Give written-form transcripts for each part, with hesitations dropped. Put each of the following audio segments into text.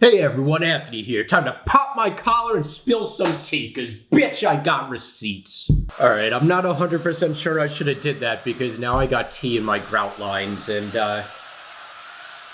Hey everyone, Anthony here. Time to pop my collar and spill some tea, cause bitch, I got receipts. Alright, I'm not 100% sure I should have did that because now I got tea in my grout lines and,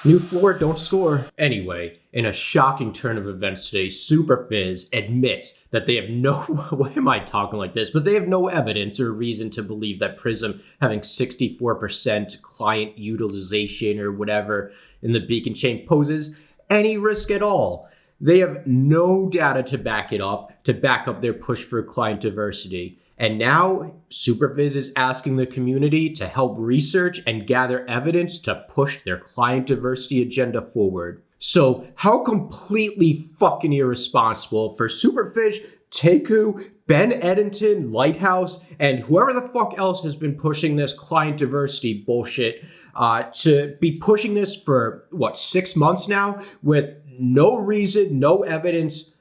new floor, don't score. Anyway, in a shocking turn of events today, Superphiz admits that they have no, why am I talking like this? But they have no evidence or reason to believe that Prism having 64% client utilization or whatever in the beacon chain poses any risk at all. They have no data to back it up, to back up their push for client diversity. And now Superphiz is asking the community to help research and gather evidence to push their client diversity agenda forward. So how completely fucking irresponsible for Superphiz, Teku, Ben Eddington, Lighthouse, and whoever the fuck else has been pushing this client diversity bullshit to be pushing this for, 6 months now with no reason, no evidence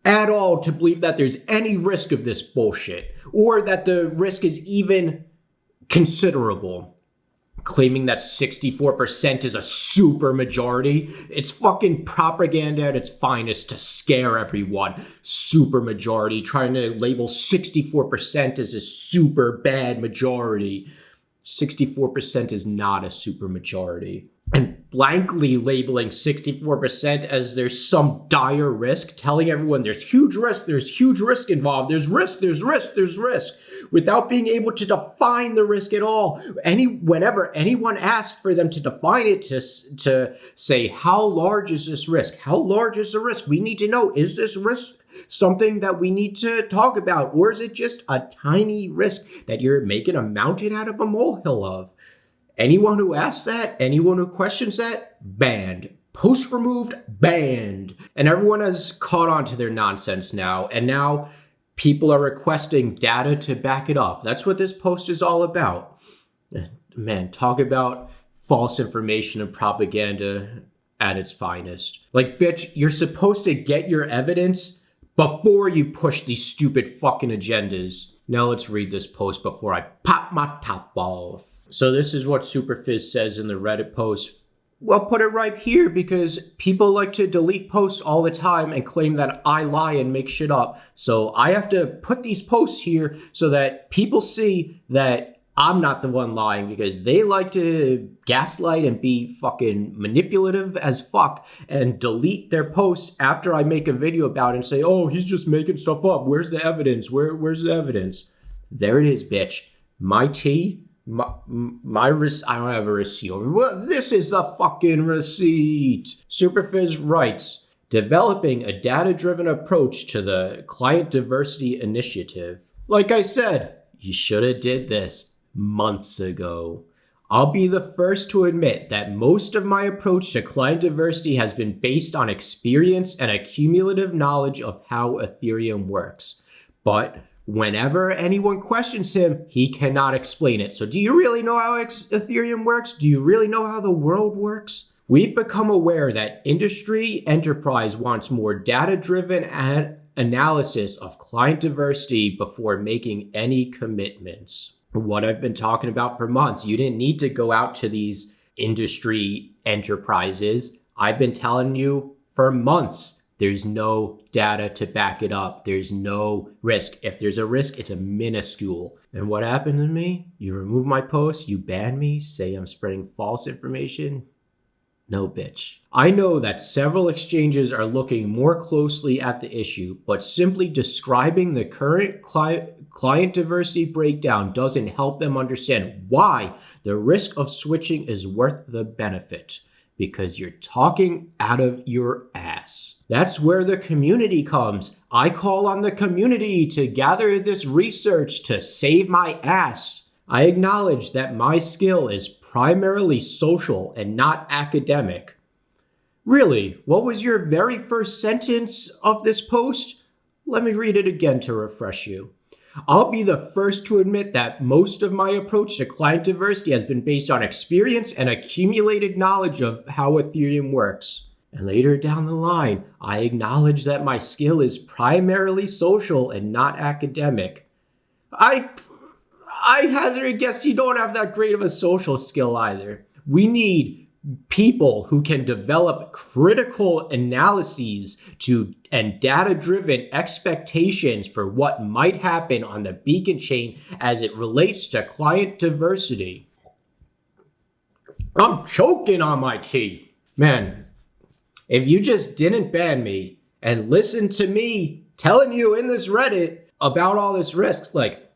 at all to believe that there's any risk of this bullshit or that the risk is even considerable. Claiming that 64% is a super majority. It's fucking propaganda at its finest to scare everyone. Super majority, trying to label 64% as a super bad majority. 64% is not a super majority. And blankly labeling 64% as there's some dire risk, telling everyone there's huge risk involved, there's risk, without being able to define the risk at all. Whenever anyone asked for them to define it, to say, how large is this risk? How large is the risk? We need to know, is this risk something that we need to talk about? Or is it just a tiny risk that you're making a mountain out of a molehill of? Anyone who asks that, anyone who questions that, banned. Post removed, banned. And everyone has caught on to their nonsense now. And now people are requesting data to back it up. That's what this post is all about. Man, talk about false information and propaganda at its finest. Like, bitch, you're supposed to get your evidence before you push these stupid fucking agendas. Now let's read this post before I pop my top off. So this is what Superphiz says in the Reddit post. Well, put it right here because people like to delete posts all the time and claim that I lie and make shit up. So I have to put these posts here so that people see that I'm not the one lying, because they like to gaslight and be fucking manipulative as fuck and delete their post after I make a video about it and say, oh, he's just making stuff up. Where's the evidence? Where's the evidence? There it is, bitch. My tea. My receipt. I don't have a receipt. Well, this is the fucking receipt. Superphiz writes, developing a data-driven approach to the Client Diversity Initiative. Like I said, you should have did this months ago. I'll be the first to admit that most of my approach to client diversity has been based on experience and a cumulative knowledge of how Ethereum works. But whenever anyone questions him, he cannot explain it. So do you really know how Ethereum works? Do you really know how the world works? We've become aware that industry enterprise wants more data-driven analysis of client diversity before making any commitments. What I've been talking about for months. You didn't need to go out to these industry enterprises. I've been telling you for months. There's no data to back it up. There's no risk. If there's a risk, it's a minuscule. And what happened to me? You remove my post, you ban me, say I'm spreading false information. No, bitch. I know that several exchanges are looking more closely at the issue, but simply describing the current client diversity breakdown doesn't help them understand why the risk of switching is worth the benefit. Because you're talking out of your ass. That's where the community comes. I call on the community to gather this research to save my ass. I acknowledge that my skill is primarily social and not academic. Really, what was your very first sentence of this post? Let me read it again to refresh you. I'll be the first to admit that most of my approach to client diversity has been based on experience and accumulated knowledge of how Ethereum works. And later down the line, I acknowledge that my skill is primarily social and not academic. I hazard a guess you don't have that great of a social skill either. We need people who can develop critical analyses and data-driven expectations for what might happen on the beacon chain as it relates to client diversity. I'm choking on my tea. Man, if you just didn't ban me and listened to me telling you in this Reddit about all this risk, like,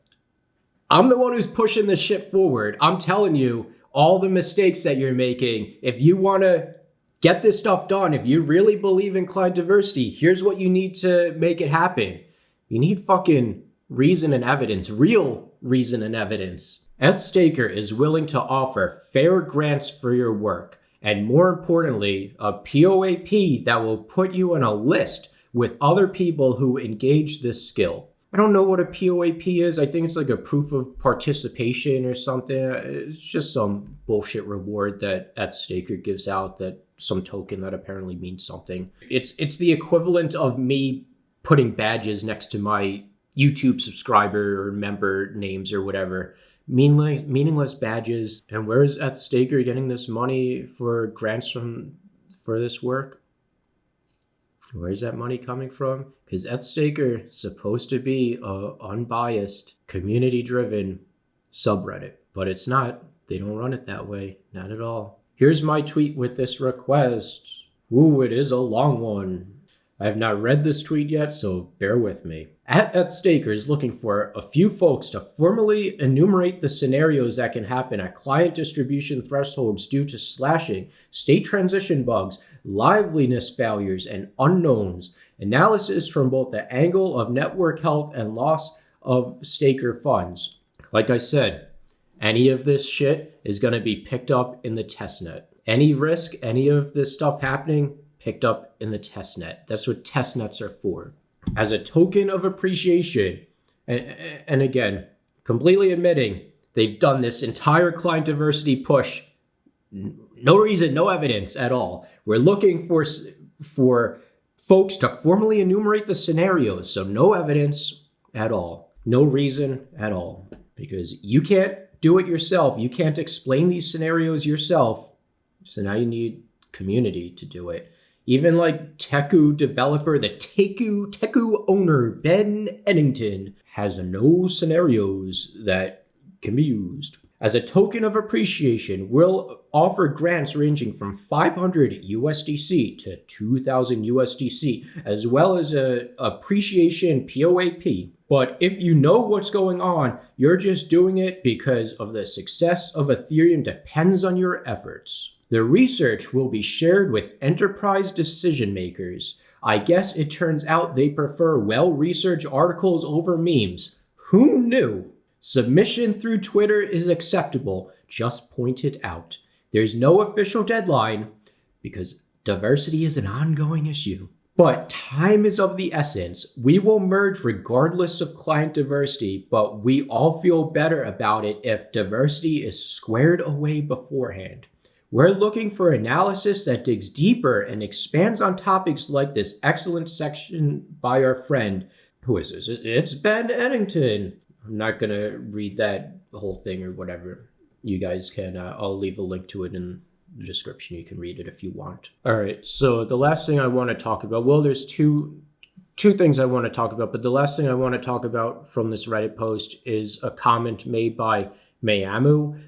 I'm the one who's pushing this shit forward. I'm telling you all the mistakes that you're making. If you want to get this stuff done, if you really believe in client diversity, here's what you need to make it happen. You need fucking reason and evidence, real reason and evidence. Staker is willing to offer fair grants for your work, and more importantly, a POAP that will put you on a list with other people who engage this skill. I don't know what a POAP is. I think it's like a proof of participation or something. It's just some bullshit reward that Staker gives out, that some token that apparently means something. It's the equivalent of me putting badges next to my YouTube subscriber or member names or whatever. Meaningless badges. And where is Staker getting this money for grants for this work? Where's that money coming from? Because Staker is supposed to be a unbiased, community-driven subreddit, but it's not. They don't run it that way, not at all. Here's my tweet with this request. Ooh, it is a long one. I have not read this tweet yet, so bear with me. @Staker is looking for a few folks to formally enumerate the scenarios that can happen at client distribution thresholds due to slashing, state transition bugs, liveliness failures, and unknowns. Analysis from both the angle of network health and loss of Staker funds. Like I said, any of this shit is going to be picked up in the testnet. Any risk, any of this stuff happening, picked up in the testnet. That's what testnets are for. As a token of appreciation, and again, completely admitting they've done this entire client diversity push, no reason, no evidence at all. We're looking for folks to formally enumerate the scenarios, so no evidence at all, no reason at all, because you can't do it yourself. You can't explain these scenarios yourself, so now you need community to do it. Even like Teku developer, the Teku owner, Ben Eddington, has no scenarios that can be used. As a token of appreciation, we'll offer grants ranging from 500 USDC to 2,000 USDC, as well as a appreciation POAP. But if you know what's going on, you're just doing it because of the success of Ethereum depends on your efforts. The research will be shared with enterprise decision makers. I guess it turns out they prefer well-researched articles over memes. Who knew? Submission through Twitter is acceptable, just point it out. There's no official deadline because diversity is an ongoing issue. But time is of the essence. We will merge regardless of client diversity, but we all feel better about it if diversity is squared away beforehand. We're looking for analysis that digs deeper and expands on topics like this excellent section by our friend. Who is this? It's Ben Eddington. I'm not going to read the whole thing or whatever. You guys can, I'll leave a link to it in the description. You can read it if you want. All right, so the last thing I want to talk about, well, there's two things I want to talk about, but the last thing I want to talk about from this Reddit post is a comment made by Mayamu,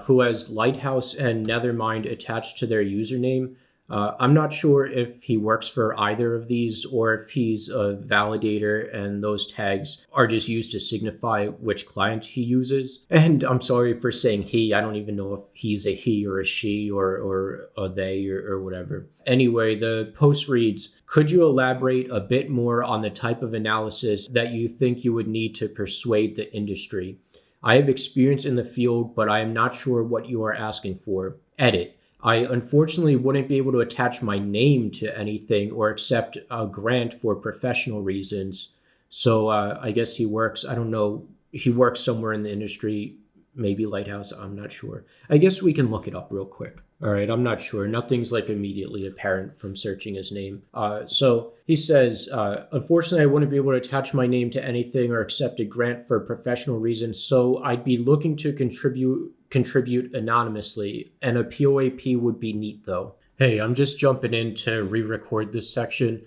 who has Lighthouse and Nethermind attached to their username. I'm not sure if he works for either of these or if he's a validator and those tags are just used to signify which client he uses. And I'm sorry for saying he. I don't even know if he's a he or a she or a they or whatever. Anyway, the post reads, could you elaborate a bit more on the type of analysis that you think you would need to persuade the industry? I have experience in the field, but I am not sure what you are asking for. Edit. I unfortunately wouldn't be able to attach my name to anything or accept a grant for professional reasons. So I guess he works, I don't know, he works somewhere in the industry, maybe Lighthouse, I'm not sure. I guess we can look it up real quick. All right, I'm not sure. Nothing's like immediately apparent from searching his name. So he says, unfortunately, I wouldn't be able to attach my name to anything or accept a grant for professional reasons. So I'd be looking to contribute contribute anonymously, and a POAP would be neat though. Hey, I'm just jumping in to re-record this section.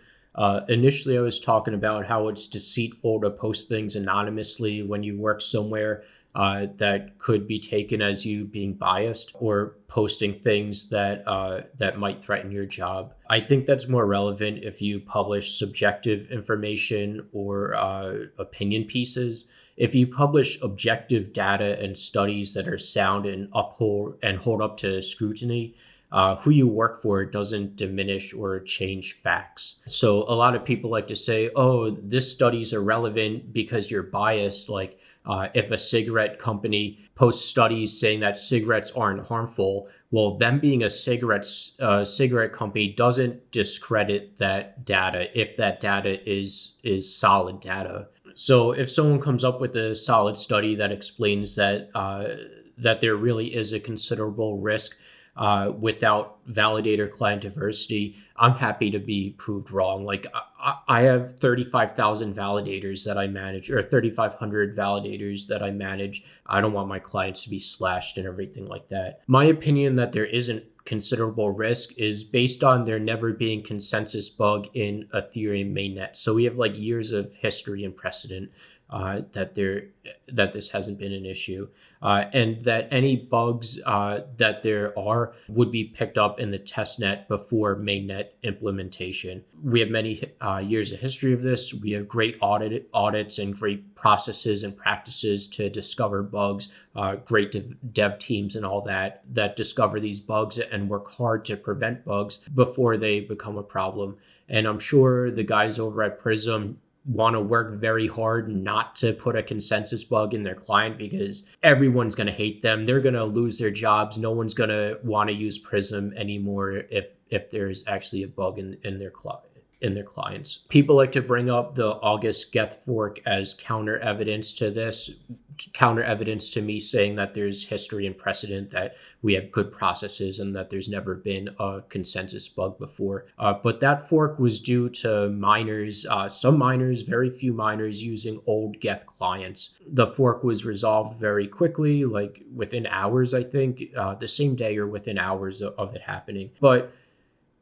Initially, I was talking about how it's deceitful to post things anonymously when you work somewhere that could be taken as you being biased, or posting things that that might threaten your job. I think that's more relevant if you publish subjective information or opinion pieces. If you publish objective data and studies that are sound and hold up to scrutiny, who you work for doesn't diminish or change facts. So a lot of people like to say, oh, this study's irrelevant because you're biased. Like if a cigarette company posts studies saying that cigarettes aren't harmful, well, them being a cigarette company doesn't discredit that data if that data is solid data. So if someone comes up with a solid study that explains that that there really is a considerable risk without validator client diversity, I'm happy to be proved wrong. Like I have 35,000 validators that I manage, or 3,500 validators that I manage. I don't want my clients to be slashed and everything like that. My opinion that there isn't considerable risk is based on there never being consensus bug in Ethereum mainnet. So we have like years of history and precedent that this hasn't been an issue, and that any bugs that there are would be picked up in the testnet before mainnet implementation. We have many years of history of this. We have great audits and great processes and practices to discover bugs, great dev teams and all that discover these bugs and work hard to prevent bugs before they become a problem. And I'm sure the guys over at Prism want to work very hard not to put a consensus bug in their client, because everyone's going to hate them. They're going to lose their jobs. No one's going to want to use Prism anymore if there's actually a bug in their clients. People like to bring up the August Geth fork as counter evidence to this, counter evidence to me saying that there's history and precedent, that we have good processes and that there's never been a consensus bug before. But that fork was due to miners, some miners, very few miners using old Geth clients. The fork was resolved very quickly, like within hours, I think, the same day or within hours of it happening. But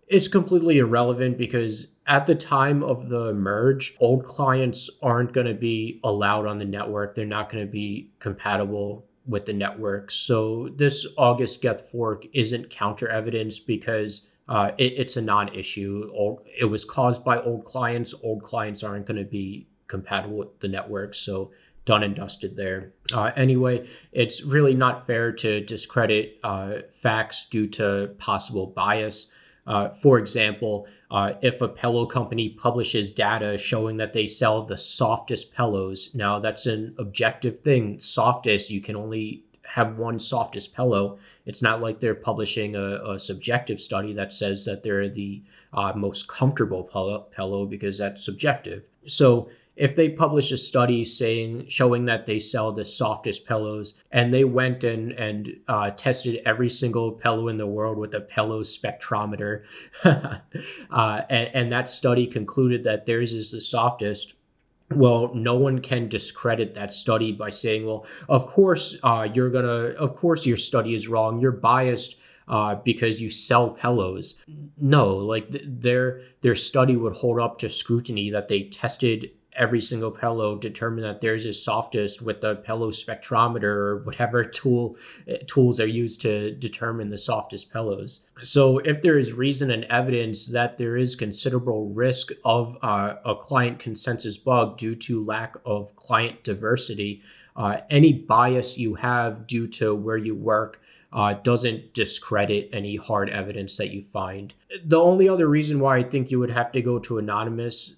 it's completely irrelevant because at the time of the merge, old clients aren't going to be allowed on the network. They're not going to be compatible with the network. So this August Geth fork isn't counter evidence because it's a non-issue. It was caused by old clients. Old clients aren't going to be compatible with the network. So done and dusted there. Anyway, it's really not fair to discredit facts due to possible bias. For example, if a pillow company publishes data showing that they sell the softest pillows, now that's an objective thing. Softest, you can only have one softest pillow. It's not like they're publishing a subjective study that says that they're the most comfortable pillow, because that's subjective. So if they publish a study showing that they sell the softest pillows, and they went and tested every single pillow in the world with a pillow spectrometer, and that study concluded that theirs is the softest, well, no one can discredit that study by saying, well, of course your study is wrong. You're biased because you sell pillows. No, like their study would hold up to scrutiny, that they tested every single pillow, determine that theirs is softest with the pillow spectrometer or whatever tools are used to determine the softest pillows. So if there is reason and evidence that there is considerable risk of a client consensus bug due to lack of client diversity, any bias you have due to where you work doesn't discredit any hard evidence that you find. The only other reason why I think you would have to go anonymous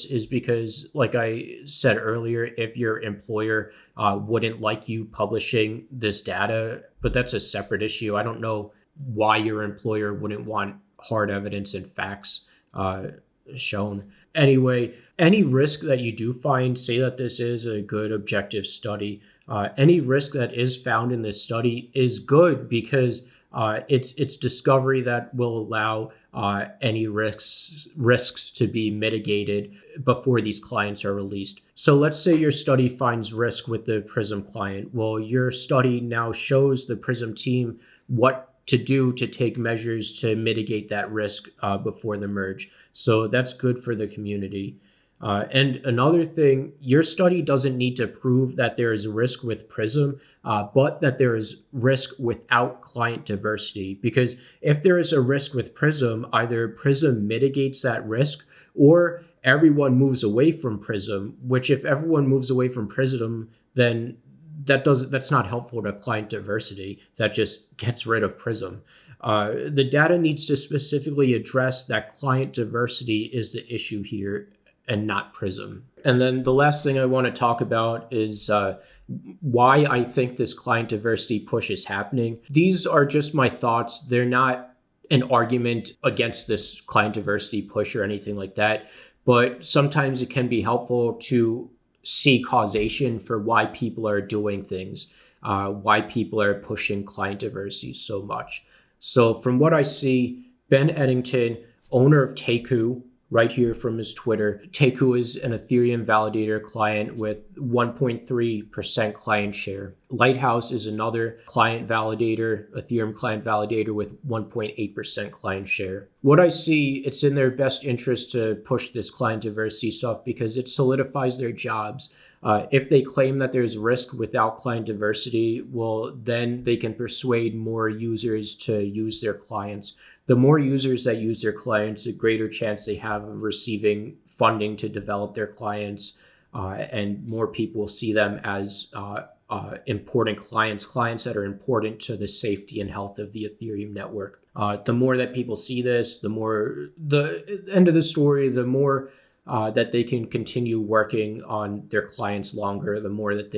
is because, like I said earlier, if your employer wouldn't like you publishing this data, but that's a separate issue. I don't know why your employer wouldn't want hard evidence and facts shown. Anyway, any risk that you do find, say that this is a good objective study, any risk that is found in this study is good, because It's discovery that will allow any risks to be mitigated before these clients are released. So let's say your study finds risk with the Prism client. Well, your study now shows the Prism team what to do to take measures to mitigate that risk before the merge. So that's good for the community. And another thing, your study doesn't need to prove that there is a risk with Prism, but that there is risk without client diversity. Because if there is a risk with Prism, either Prism mitigates that risk or everyone moves away from Prism, which if everyone moves away from Prism, then that's not helpful to client diversity. That just gets rid of Prism. The data needs to specifically address that client diversity is the issue here and not Prism. And then the last thing I want to talk about is why I think this client diversity push is happening. These are just my thoughts. They're not an argument against this client diversity push or anything like that. But sometimes it can be helpful to see causation for why people are doing things, why people are pushing client diversity so much. So from what I see, Ben Eddington, owner of Teku, right here from his Twitter. Teku is an Ethereum validator client with 1.3% client share. Lighthouse is another client validator, Ethereum client validator with 1.8% client share. What I see, it's in their best interest to push this client diversity stuff because it solidifies their jobs. If they claim that there's risk without client diversity, well, then they can persuade more users to use their clients. The more users that use their clients, the greater chance they have of receiving funding to develop their clients, and more people see them as important clients that are important to the safety and health of the Ethereum network. The more that people see this, the more the end of the story, the more that they can continue working on their clients longer, the more that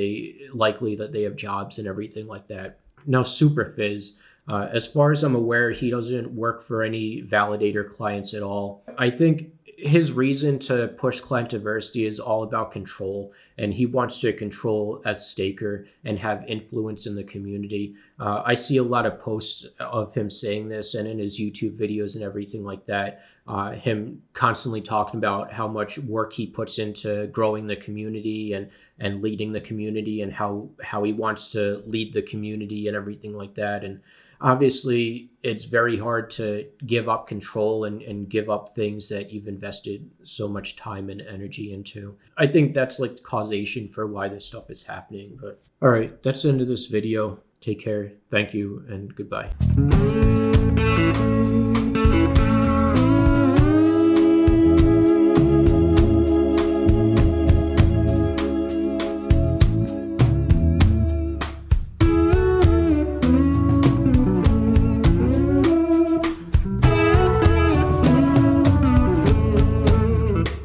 likely that they have jobs and everything like that. Now, Superphiz, as far as I'm aware, he doesn't work for any validator clients at all. I think his reason to push client diversity is all about control, and he wants to control at staker and have influence in the community. I see a lot of posts of him saying this, and in his YouTube videos and everything like that, him constantly talking about how much work he puts into growing the community and leading the community, and how he wants to lead the community and everything like that. And obviously, it's very hard to give up control and give up things that you've invested so much time and energy into. I think that's like causation for why this stuff is happening. But all right, that's the end of this video. Take care. Thank you and goodbye.